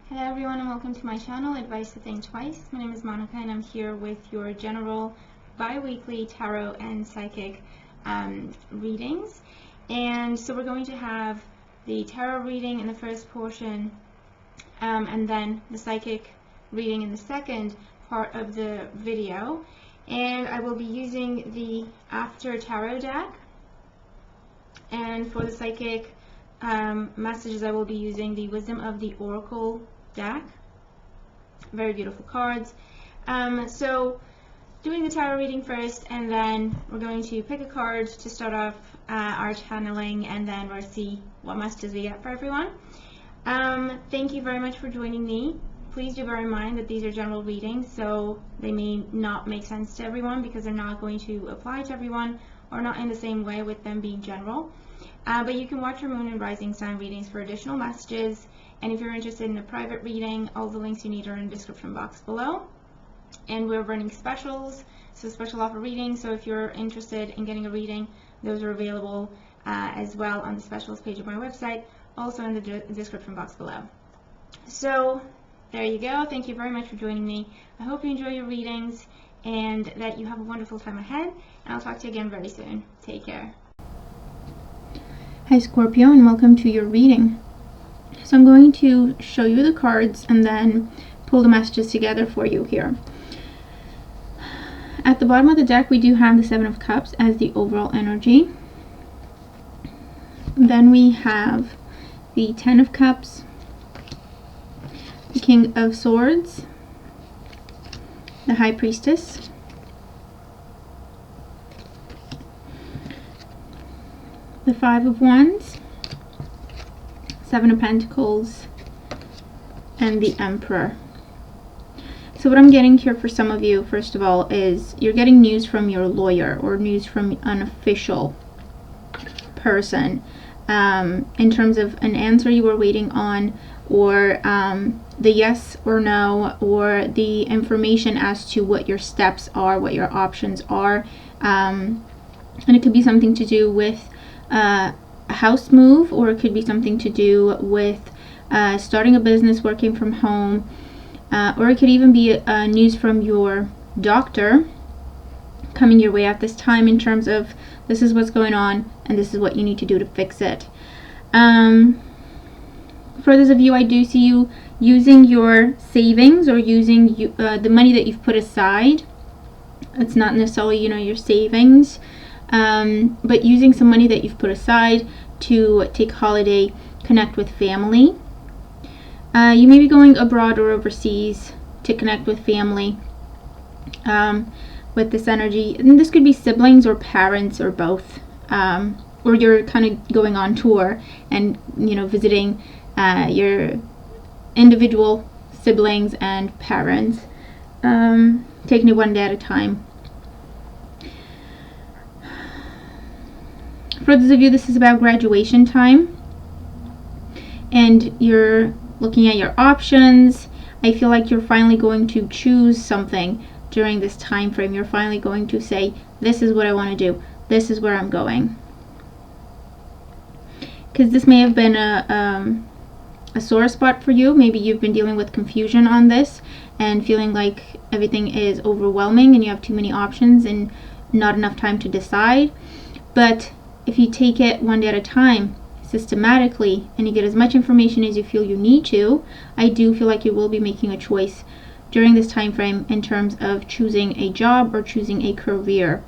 Hello everyone and welcome to my channel, Advice to Think Twice. My name is Monica and I'm here with your general bi-weekly tarot and psychic readings. And so we're going to have the tarot reading in the first portion and then the psychic reading in the second part of the video. And I will be using the After Tarot deck. And for the psychic messages, I will be using the Wisdom of the Oracle deck. Very beautiful cards. So doing the tarot reading first, and then we're going to pick a card to start off our channeling, and then we'll see what messages we get for everyone. Thank you very much for joining me. Please do bear in mind that these are general readings, so they may not make sense to everyone because they're not going to apply to everyone, or not in the same way with them being general. But you can watch your moon and rising sign readings for additional messages, and if you're interested in a private reading, all the links you need are in the description box below. And we're running specials, so special offer readings, so if you're interested in getting a reading, those are available as well on the specials page of my website, also in the description box below. So there you go. Thank you very much for joining me. I hope you enjoy your readings and that you have a wonderful time ahead, and I'll talk to you again very soon. Take care. Hi Scorpio, and welcome to your reading. So I'm going to show you the cards and then pull the messages together for you here. At the bottom of the deck we do have the Seven of Cups as the overall energy. Then we have the Ten of Cups, the King of Swords, the High Priestess, the Five of Wands, Seven of Pentacles, and the Emperor. So what I'm getting here for some of you, first of all, is you're getting news from your lawyer or news from an official person in terms of an answer you were waiting on, or the yes or no, or the information as to what your steps are, what your options are. And it could be something to do with a house move, or it could be something to do with starting a business, working from home, or it could even be news from your doctor coming your way at this time in terms of this is what's going on and this is what you need to do to fix it. For those of you, I do see you using your savings or using the money that you've put aside. It's not necessarily, your savings, but using some money that you've put aside to take a holiday, connect with family. You may be going abroad or overseas to connect with family with this energy. And this could be siblings or parents or both. Or you're kind of going on tour and, visiting your individual siblings and parents, taking it one day at a time. For those of you, this is about graduation time, and you're looking at your options. I feel like you're finally going to choose something during this time frame. You're finally going to say, this is what I want to do. This is where I'm going. Because this may have been a sore spot for you. Maybe you've been dealing with confusion on this and feeling like everything is overwhelming and you have too many options and not enough time to decide. But if you take it one day at a time, systematically, and you get as much information as you feel you need to, I do feel like you will be making a choice during this time frame in terms of choosing a job or choosing a career.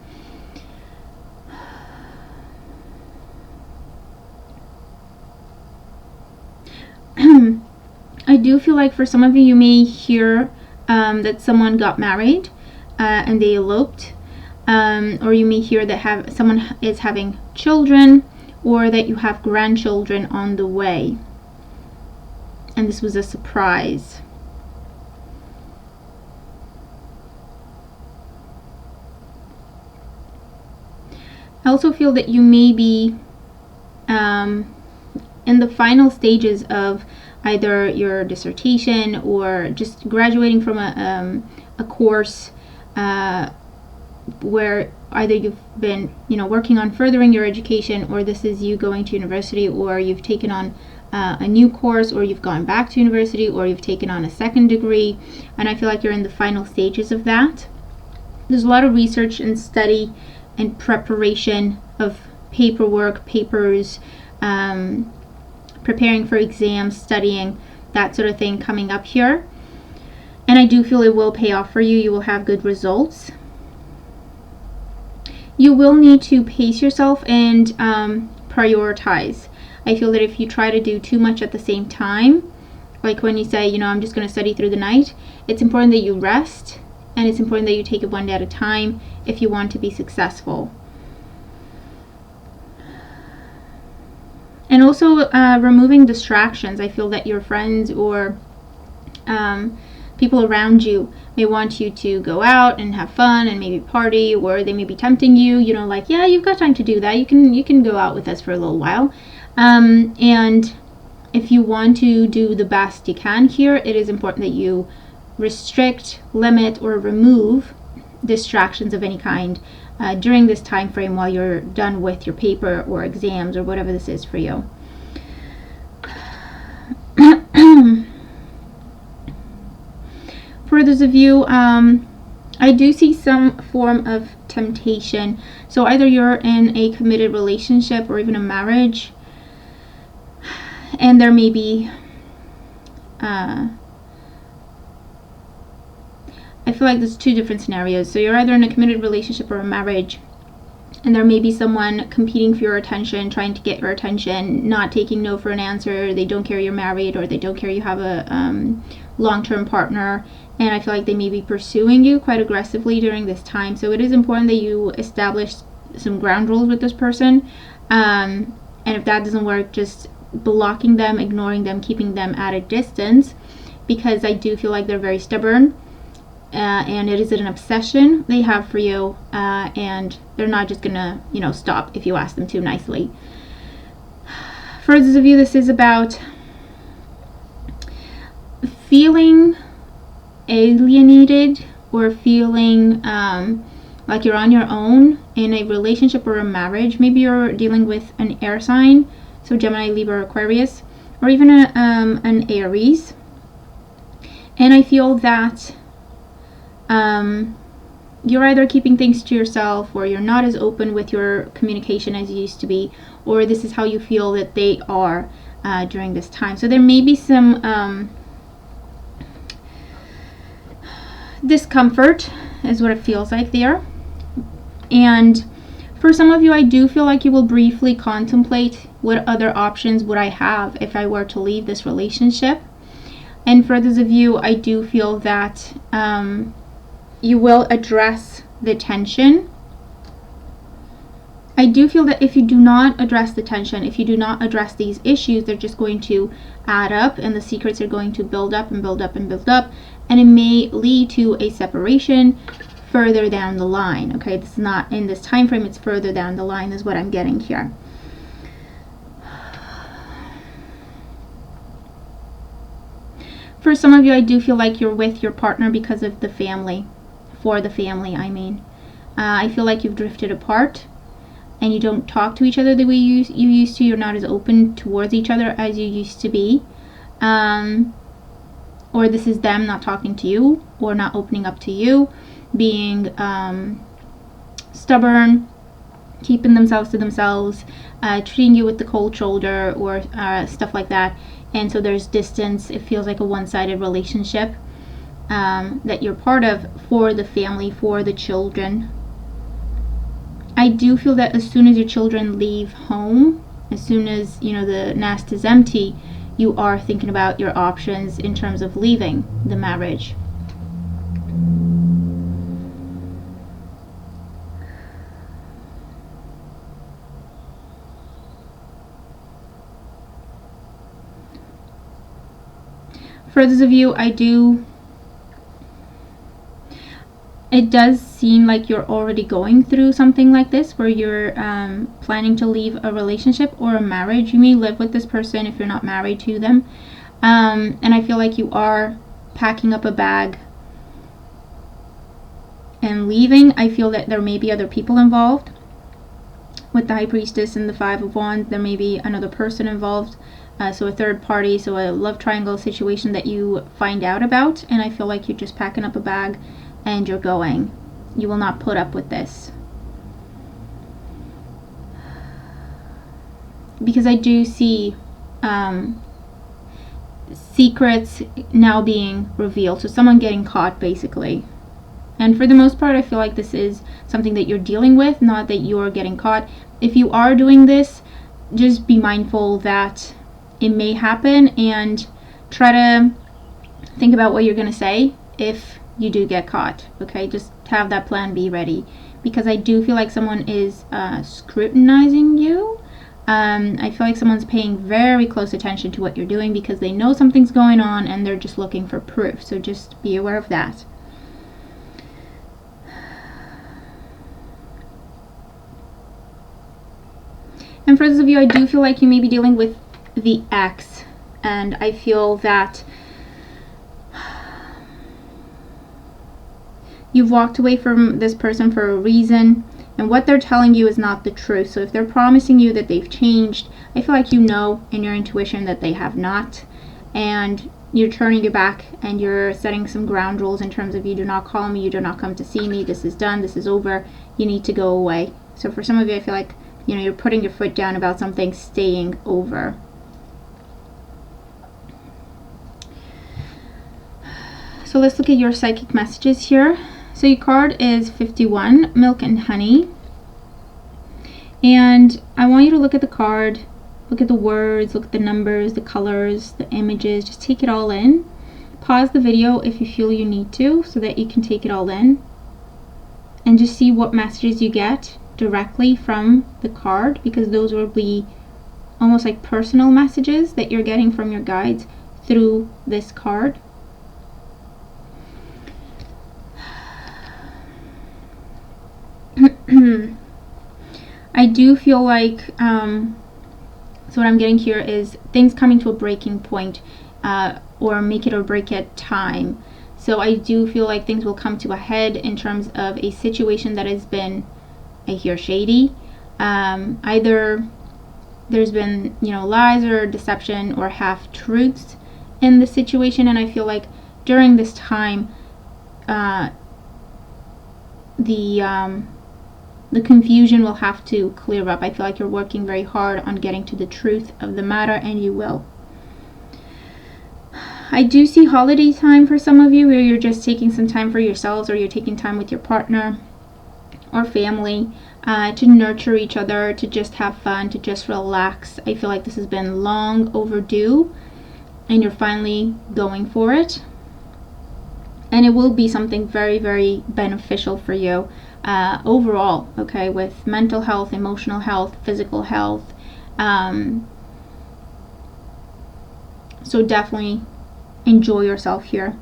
I do feel like for some of you, you may hear that someone got married and they eloped. Or you may hear that someone is having children, or that you have grandchildren on the way, and this was a surprise. I also feel that you may be in the final stages of either your dissertation or just graduating from a course where either you've been working on furthering your education, or this is you going to university, or you've taken on a new course, or you've gone back to university, or you've taken on a second degree, and I feel like you're in the final stages of that. There's a lot of research and study and preparation of paperwork, papers, preparing for exams, studying, that sort of thing coming up here. And I do feel it will pay off for you. You will have good results. You will need to pace yourself and prioritize. I feel that if you try to do too much at the same time, like when you say, I'm just going to study through the night, it's important that you rest, and it's important that you take it one day at a time if you want to be successful. And also removing distractions. I feel that your friends or people around you may want you to go out and have fun and maybe party, or they may be tempting you, like, yeah, you've got time to do that. You can go out with us for a little while. And if you want to do the best you can here, it is important that you restrict, limit, or remove distractions of any kind during this time frame while you're done with your paper or exams or whatever this is for you. For those of you, I do see some form of temptation. So either you're in a committed relationship or even a marriage, and there may be I feel like there's two different scenarios. So you're either in a committed relationship or a marriage, and there may be someone competing for your attention, trying to get your attention, not taking no for an answer. They don't care you're married, or they don't care you have a long-term partner, and I feel like they may be pursuing you quite aggressively during this time. So it is important that you establish some ground rules with this person, and if that doesn't work, just blocking them, ignoring them, keeping them at a distance, because I do feel like they're very stubborn. And it is an obsession they have for you, and they're not just gonna, stop if you ask them to nicely. For those of you, this is about feeling alienated or feeling like you're on your own in a relationship or a marriage. Maybe you're dealing with an air sign, so Gemini, Libra, Aquarius, or even an Aries. And I feel that you're either keeping things to yourself, or you're not as open with your communication as you used to be, or this is how you feel that they are during this time. So there may be some discomfort is what it feels like there. And for some of you, I do feel like you will briefly contemplate what other options would I have if I were to leave this relationship. And for those of you, I do feel that you will address the tension. I do feel that if you do not address the tension, if you do not address these issues, they're just going to add up, and the secrets are going to build up and build up and build up, and it may lead to a separation further down the line. Okay, this is not in this time frame, it's further down the line is what I'm getting here. For some of you, I do feel like you're with your partner because of the family. For the family, I mean. I feel like you've drifted apart, and you don't talk to each other the way you used to. You're not as open towards each other as you used to be. Or this is them not talking to you, or not opening up to you, being stubborn, keeping themselves to themselves, treating you with the cold shoulder, or stuff like that. And so there's distance. It feels like a one-sided relationship that you're part of for the family, for the children. I do feel that as soon as your children leave home, as soon as the nest is empty, you are thinking about your options in terms of leaving the marriage. For those of you, it does seem like you're already going through something like this, where you're planning to leave a relationship or a marriage. You may live with this person if you're not married to them. And I feel like you are packing up a bag and leaving. I feel that there may be other people involved. With the High Priestess and the Five of Wands, there may be another person involved So a third party, so a love triangle situation that you find out about, and I feel like you're just packing up a bag and you're going. You will not put up with this. Because I do see secrets now being revealed, so someone getting caught basically. And for the most part, I feel like this is something that you're dealing with, not that you're getting caught. If you are doing this, just be mindful that it may happen and try to think about what you're going to say if you do get caught. Okay, just have that plan B ready, because I do feel like someone is scrutinizing you. I feel like someone's paying very close attention to what you're doing because they know something's going on and they're just looking for proof. So just be aware of that. And for those of you, I do feel like you may be dealing with the ex, and I feel that you've walked away from this person for a reason, and what they're telling you is not the truth. So if they're promising you that they've changed, I feel like you know in your intuition that they have not, and you're turning your back and you're setting some ground rules in terms of, you do not call me, you do not come to see me, this is done, this is over, you need to go away. So for some of you, I feel like, you know, you're putting your foot down about something staying over. So let's look at your psychic messages here. So your card is 51, Milk and Honey. And I want you to look at the card, look at the words, look at the numbers, the colors, the images, just take it all in. Pause the video if you feel you need to, so that you can take it all in. And just see what messages you get directly from the card, because those will be almost like personal messages that you're getting from your guides through this card. I do feel like, so what I'm getting here is things coming to a breaking point, or make it or break it time. So I do feel like things will come to a head in terms of a situation that has been, I hear, shady. Either there's been, you know, lies or deception or half-truths in the situation, and I feel like during this time, the confusion will have to clear up. I feel like you're working very hard on getting to the truth of the matter, and you will. I do see holiday time for some of you, where you're just taking some time for yourselves, or you're taking time with your partner or family to nurture each other, to just have fun, to just relax. I feel like this has been long overdue, and you're finally going for it. And it will be something very, very beneficial for you overall, okay, with mental health, emotional health, physical health. So definitely enjoy yourself here.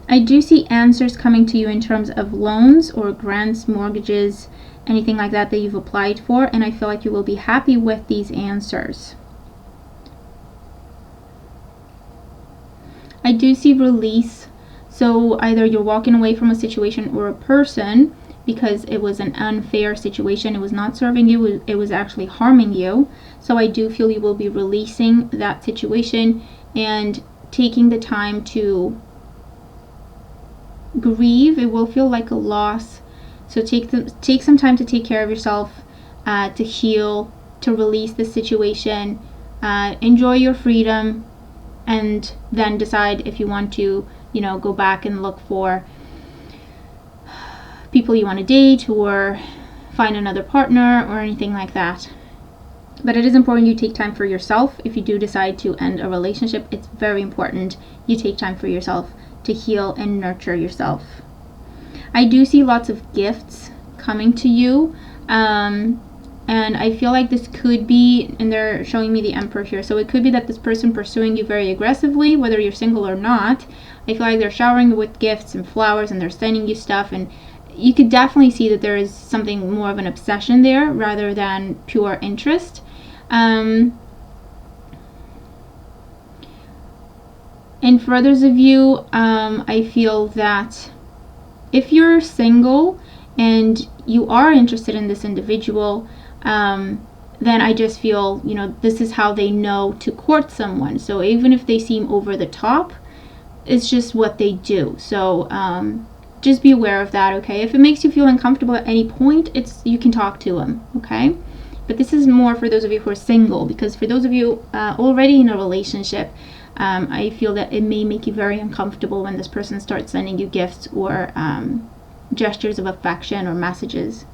I do see answers coming to you in terms of loans or grants, mortgages, anything like that that you've applied for, and I feel like you will be happy with these answers. I do see release. So either you're walking away from a situation or a person because it was an unfair situation, it was not serving you, it was actually harming you. So I do feel you will be releasing that situation and taking the time to grieve. It will feel like a loss. So take some time to take care of yourself, to heal, to release the situation, enjoy your freedom, and then decide if you want to, you know, go back and look for people you want to date or find another partner or anything like that. But it is important you take time for yourself. If you do decide to end a relationship, it's very important you take time for yourself to heal and nurture yourself. I do see lots of gifts coming to you, and I feel like this could be, and they're showing me the Emperor here, so it could be that this person pursuing you very aggressively, whether you're single or not. I feel like they're showering you with gifts and flowers, and they're sending you stuff, and you could definitely see that there is something more of an obsession there rather than pure interest. And for others of you, I feel that if you're single and you are interested in this individual, then I just feel, you know, this is how they know to court someone. So even if they seem over the top, it's just what they do. So just be aware of that, okay? If it makes you feel uncomfortable at any point, you can talk to them, okay? But this is more for those of you who are single, because for those of you already in a relationship, I feel that it may make you very uncomfortable when this person starts sending you gifts or gestures of affection or messages.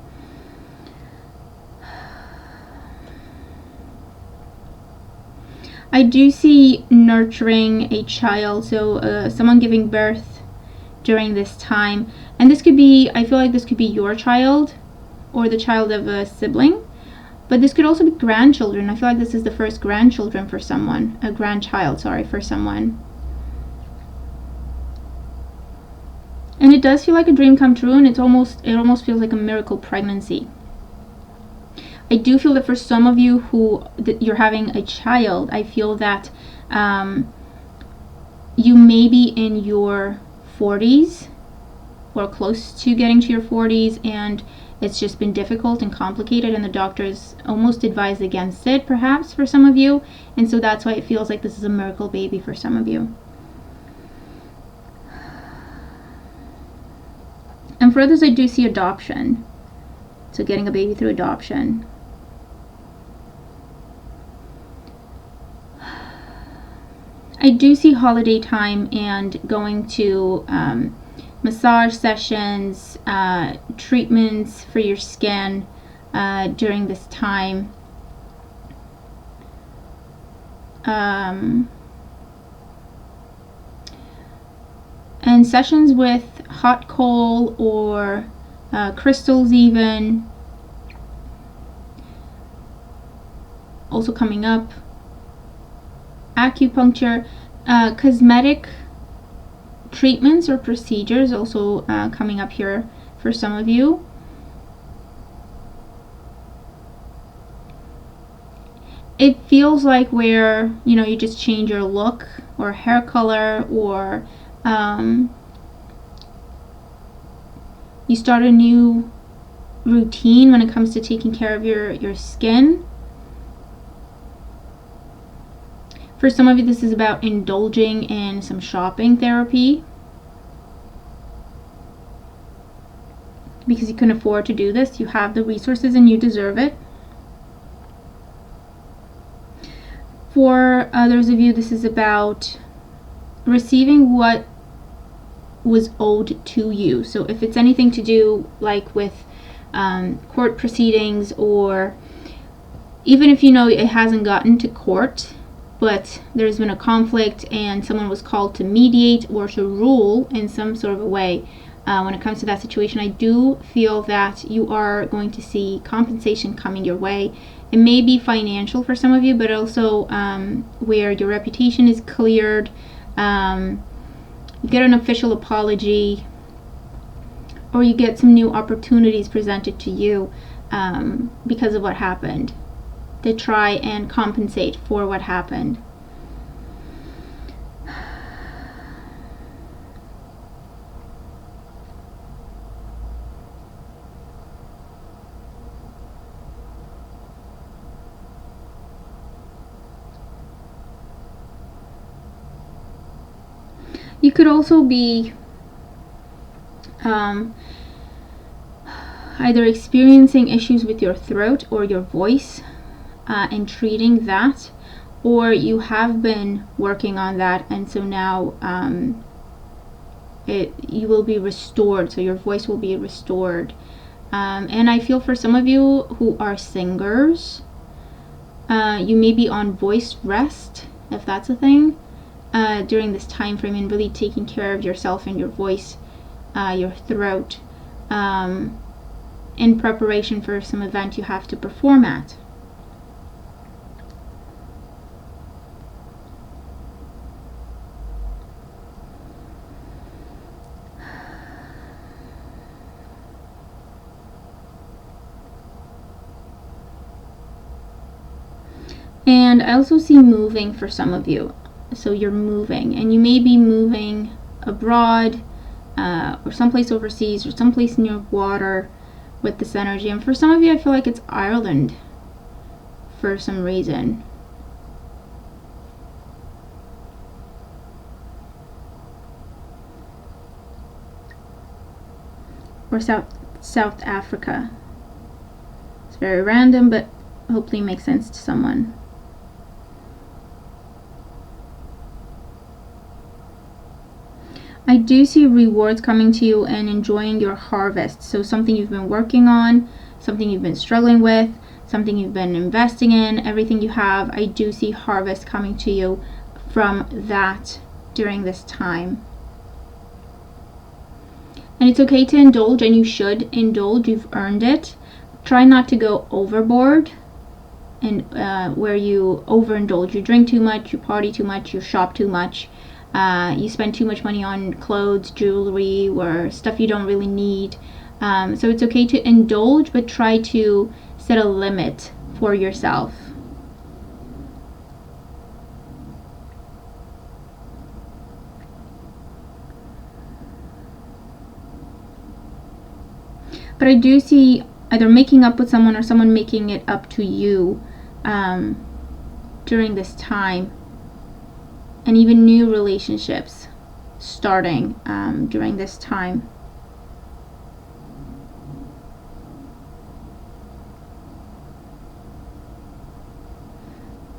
I do see nurturing a child, so someone giving birth during this time. And this could be, I feel like this could be your child or the child of a sibling. But this could also be grandchildren. I feel like this is the first grandchildren for someone. A grandchild, sorry, for someone. And it does feel like a dream come true, and it almost feels like a miracle pregnancy. I do feel that for some of you that you're having a child, I feel that you may be in your 40s or close to getting to your 40s, and it's just been difficult and complicated, and the doctors almost advised against it, perhaps, for some of you. And so that's why it feels like this is a miracle baby for some of you. And for others, I do see adoption. So getting a baby through adoption. I do see holiday time and going to massage sessions, treatments for your skin during this time. And sessions with hot coal or crystals even. Also coming up. Acupuncture, cosmetic treatments or procedures also coming up here for some of you. It feels like where, you know, you just change your look or hair color, or you start a new routine when it comes to taking care of your skin. For some of you, this is about indulging in some shopping therapy because you can afford to do this. You have the resources and you deserve it. For others of you, this is about receiving what was owed to you. So if it's anything to do like with court proceedings, or even if you know it hasn't gotten to court, but there's been a conflict and someone was called to mediate or to rule in some sort of a way, when it comes to that situation, I do feel that you are going to see compensation coming your way. It may be financial for some of you, but also where your reputation is cleared, you get an official apology, or you get some new opportunities presented to you because of what happened, to try and compensate for what happened. You could also be either experiencing issues with your throat or your voice and treating that, or you have been working on that, and so now you will be restored, so your voice will be restored. And I feel for some of you who are singers, you may be on voice rest, if that's a thing, during this time frame, and really taking care of yourself and your voice, your throat, in preparation for some event you have to perform at. And I also see moving for some of you. So you're moving, and you may be moving abroad or someplace overseas or someplace near water with this energy. And for some of you, I feel like it's Ireland. for some reason. Or South Africa. It's very random, but hopefully makes sense to someone. I do see rewards coming to you and enjoying your harvest. So something you've been working on, something you've been struggling with, something you've been investing in, everything you have, I do see harvest coming to you from that during this time. And it's okay to indulge, and you should indulge. You've earned it. Try not to go overboard, and where you overindulge. You drink too much, you party too much, you shop too much, you spend too much money on clothes, jewelry, or stuff you don't really need. So it's okay to indulge, but try to set a limit for yourself. But I do see either making up with someone or someone making it up to you during this time, and even new relationships starting during this time.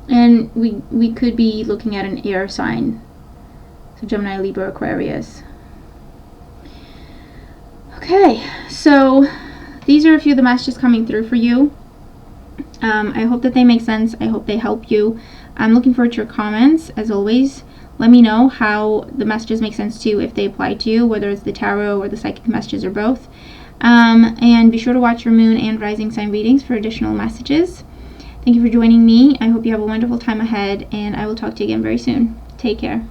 And we could be looking at an air sign, so Gemini, Libra, Aquarius. Okay, so these are a few of the messages coming through for you. I hope that they make sense. I hope they help you. I'm looking forward to your comments, as always. Let me know how the messages make sense to you, if they apply to you, whether it's the tarot or the psychic messages or both. And be sure to watch your moon and rising sign readings for additional messages. Thank you for joining me. I hope you have a wonderful time ahead, and I will talk to you again very soon. Take care.